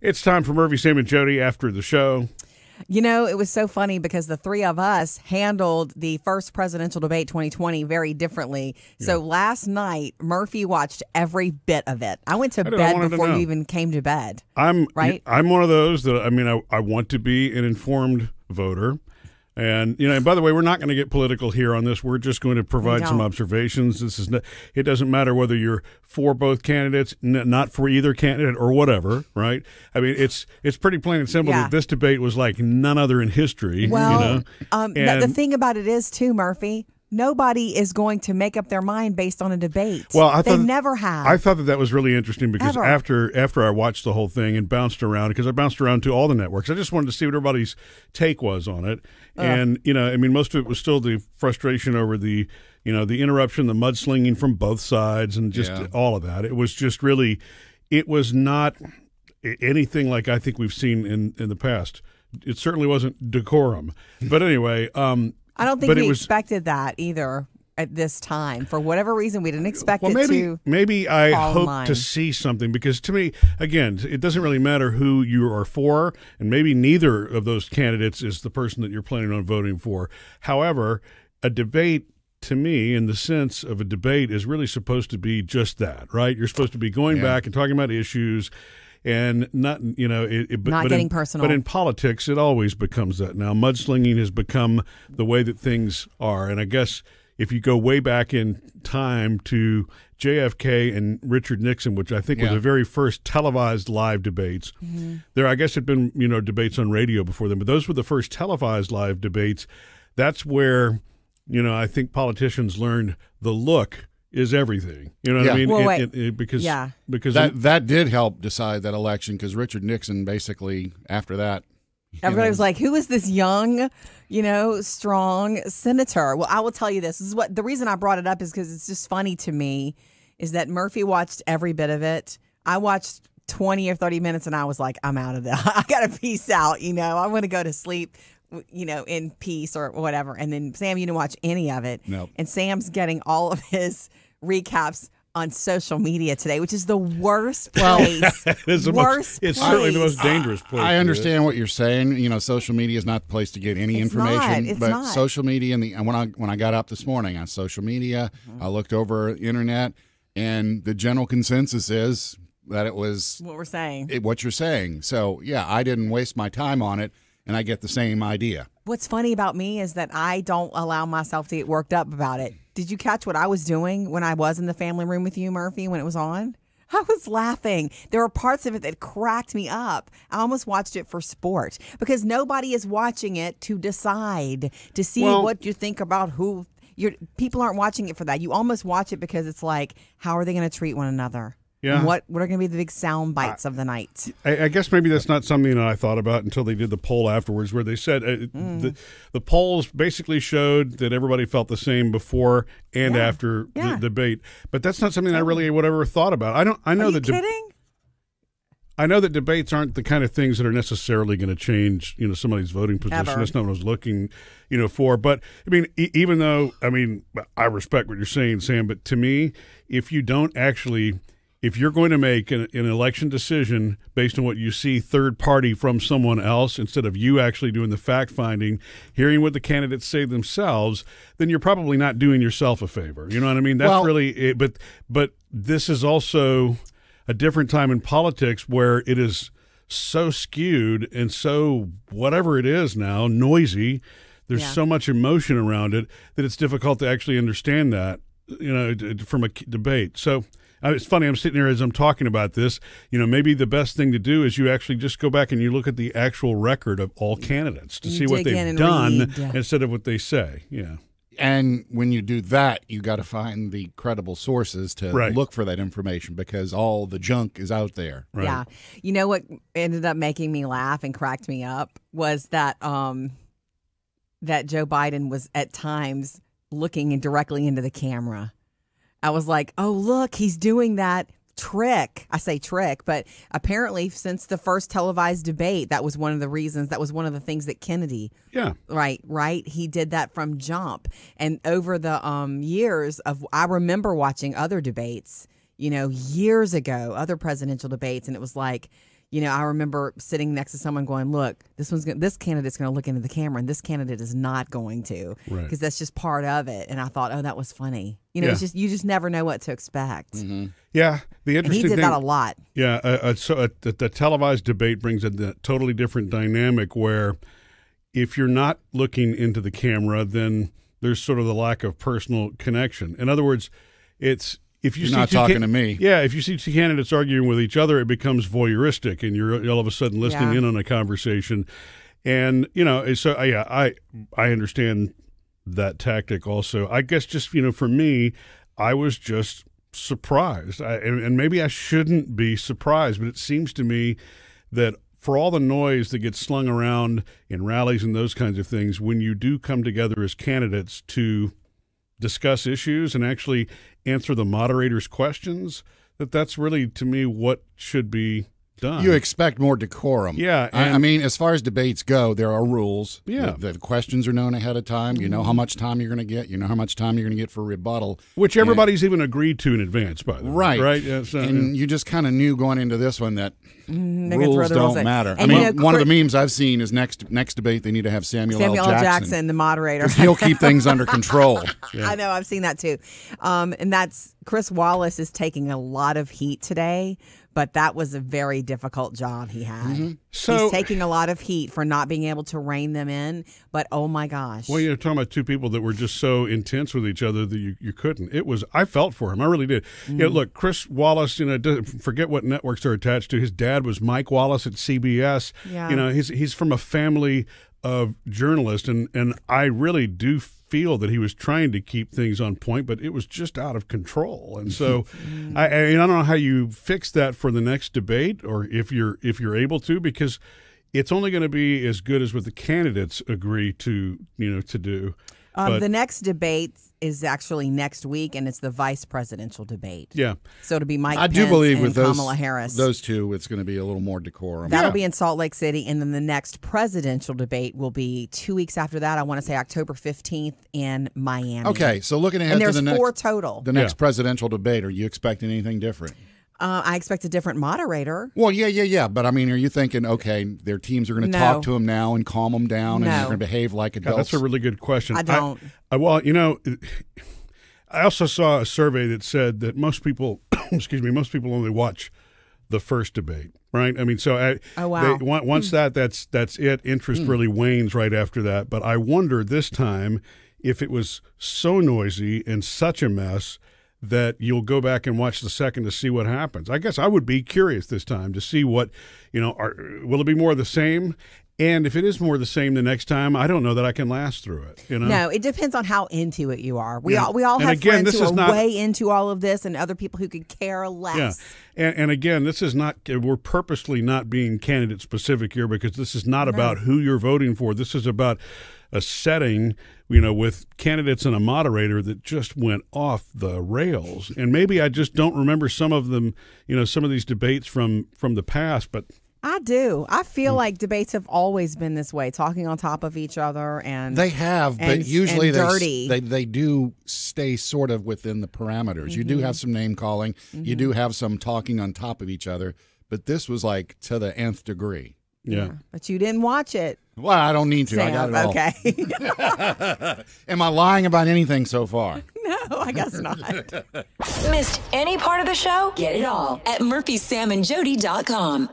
It's time for Murphy, Sam, and Jody after the show. You know, it was so funny because the three of us handled the first presidential debate 2020 very differently. So last night, Murphy watched every bit of it. I went to bed before you even came to bed. I'm one of those that, I want to be an informed voter. And, and by the way, we're not going to get political here on this. We're just going to provide some observations. It doesn't matter whether you're for both candidates, not for either candidate or whatever, right? I mean, it's pretty plain and simple that this debate was like none other in history. Well, the thing about it is, too, Murphy, nobody is going to make up their mind based on a debate. Well, they never have. I thought that was really interesting because after I watched the whole thing and bounced around, because I bounced around to all the networks, I just wanted to see what everybody's take was on it. And, most of it was still the frustration over the interruption, the mudslinging from both sides and just all of that. It was just really, it was not anything like I think we've seen in the past. It certainly wasn't decorum. But anyway, I don't think we expected that either at this time. For whatever reason, we didn't expect it to. Maybe I hope to see something because to me, again, it doesn't really matter who you are for, and maybe neither of those candidates is the person that you're planning on voting for. However, a debate, to me, in the sense of a debate, is really supposed to be just that, right? You're supposed to be going back and talking about issues. And not getting personal. But in politics, it always becomes that. Now, mudslinging has become the way that things are. And I guess if you go way back in time to JFK and Richard Nixon, which I think were the very first televised live debates, there I guess had been debates on radio before them, but those were the first televised live debates. That's where I think politicians learned the look is everything. You know what I mean? Well, because that did help decide that election because Richard Nixon basically after that. Everybody was like, who is this young, strong senator? Well, I will tell you this is what the reason I brought it up is because it's just funny to me is that Murphy watched every bit of it. I watched 20 or 30 minutes and I was like, I'm out of there. I got to peace out. I want to go to sleep. In peace or whatever. And then Sam, you didn't watch any of it. Nope. And Sam's getting all of his recaps on social media today, which is the worst place. It's certainly the most dangerous place. I understand what you're saying. Social media is not the place to get any information. It's but not. Social media and when I got up this morning on social media, I looked over the internet, and the general consensus is that it was what we're saying. What you're saying. So I didn't waste my time on it. And I get the same idea. What's funny about me is that I don't allow myself to get worked up about it. Did you catch what I was doing when I was in the family room with you, Murphy, when it was on? I was laughing. There were parts of it that cracked me up. I almost watched it for sport because nobody is watching it to decide, to see what you think about who. People aren't watching it for that. You almost watch it because it's like, how are they going to treat one another? Yeah. And what are going to be the big sound bites of the night? I guess maybe that's not something that I thought about until they did the poll afterwards, where they said the polls basically showed that everybody felt the same before and after the debate. But that's not something I really would ever thought about. I know that. Kidding? I know that debates aren't the kind of things that are necessarily going to change, somebody's voting position. Ever. That's not what I was looking, for. But I mean, even though I respect what you're saying, Sam, but to me, if you don't actually. If you're going to make an election decision based on what you see third party from someone else instead of you actually doing the fact finding, hearing what the candidates say themselves, then you're probably not doing yourself a favor. You know what I mean? That's really it. But this is also a different time in politics where it is so skewed and so whatever it is now, noisy. There's so much emotion around it that it's difficult to actually understand that, from a debate. So it's funny, I'm sitting here as I'm talking about this, maybe the best thing to do is you actually just go back and you look at the actual record of all candidates to see what they've done instead of what they say. Yeah. And when you do that, you got to find the credible sources to look for that information because all the junk is out there. Right. Yeah. You know what ended up making me laugh and cracked me up was that that Joe Biden was at times looking directly into the camera. I was like, oh, look, he's doing that trick. I say trick, but apparently since the first televised debate, that was one of the reasons. That was one of the things that Kennedy. Yeah. Right. He did that from jump. And over the years I remember watching other debates, years ago, other presidential debates. And it was like, I remember sitting next to someone going, look, this candidate's going to look into the camera and this candidate is not going to, because that's just part of it. And I thought, oh, that was funny. It's just, you just never know what to expect. Mm-hmm. Yeah. The interesting and he did thing, that a lot. Yeah. The televised debate brings a totally different dynamic where if you're not looking into the camera, then there's sort of the lack of personal connection. In other words, it's, if you're not talking to me. Yeah, if you see two candidates arguing with each other, it becomes voyeuristic, and you're all of a sudden listening in on a conversation. And so I understand that tactic also. I guess just for me, I was just surprised, and maybe I shouldn't be surprised, but it seems to me that for all the noise that gets slung around in rallies and those kinds of things, when you do come together as candidates to discuss issues and actually answer the moderator's questions, that's really, to me, what should be done. You expect more decorum. Yeah. I mean, as far as debates go, there are rules. Yeah. The questions are known ahead of time. You know how much time you're going to get. You know how much time you're going to get for rebuttal. Which everybody's even agreed to in advance, by the way. Right. Right. Yeah, and you just kind of knew going into this one that rules rules don't matter. And I mean, one of the memes I've seen is next debate they need to have Samuel L. Jackson, the moderator. He'll keep things under control. I know. I've seen that too. And that's Chris Wallace is taking a lot of heat today. But that was a very difficult job he had. Mm-hmm. So he's taking a lot of heat for not being able to rein them in. But oh my gosh! Well, you're talking about two people that were just so intense with each other that you couldn't. I felt for him. I really did. Yeah, look, Chris Wallace. Forget what networks they're attached to. His dad was Mike Wallace at CBS. Yeah. He's from a family of journalists, and I really do feel that he was trying to keep things on point, but it was just out of control. And so I don't know how you fix that for the next debate, or if you're able to, because it's only going to be as good as what the candidates agree to do. The next debate is actually next week, and it's the vice presidential debate. Yeah. So it'll be Mike I Pence do believe and with Kamala Harris. those two, it's going to be a little more decorum. That'll be in Salt Lake City, and then the next presidential debate will be 2 weeks after that. I want to say October 15th in Miami. Okay, so looking ahead and to there's the next 4 total. The next presidential debate, are you expecting anything different? I expect a different moderator. Well, yeah. But, I mean, are you thinking, okay, their teams are going to talk to him now and calm him down and they're going to behave like adults? That's a really good question. I don't. I also saw a survey that said that most people, most people only watch the first debate, right? I mean, so once that's it. Interest really wanes right after that. But I wonder this time if it was so noisy and such a mess that you'll go back and watch the second to see what happens. I guess I would be curious this time to see what, will it be more of the same? And if it is more of the same the next time, I don't know that I can last through it. No, it depends on how into it you are. We all have friends who are way into all of this, and other people who could care less. Yeah. And again, this is not, we're purposely not being candidate specific here, because this is not about who you're voting for. This is about a setting, with candidates and a moderator that just went off the rails. And maybe I just don't remember some of them, some of these debates from the past, but I do. I feel like debates have always been this way, talking on top of each other, and they have, but usually dirty. They do stay sort of within the parameters. You do have some name calling, you do have some talking on top of each other, but this was like to the nth degree. Yeah. But you didn't watch it. Well, I don't need to. Sam, I got it all. Okay. Am I lying about anything so far? No, I guess not. Missed any part of the show? Get it all at murphysamandjody.com.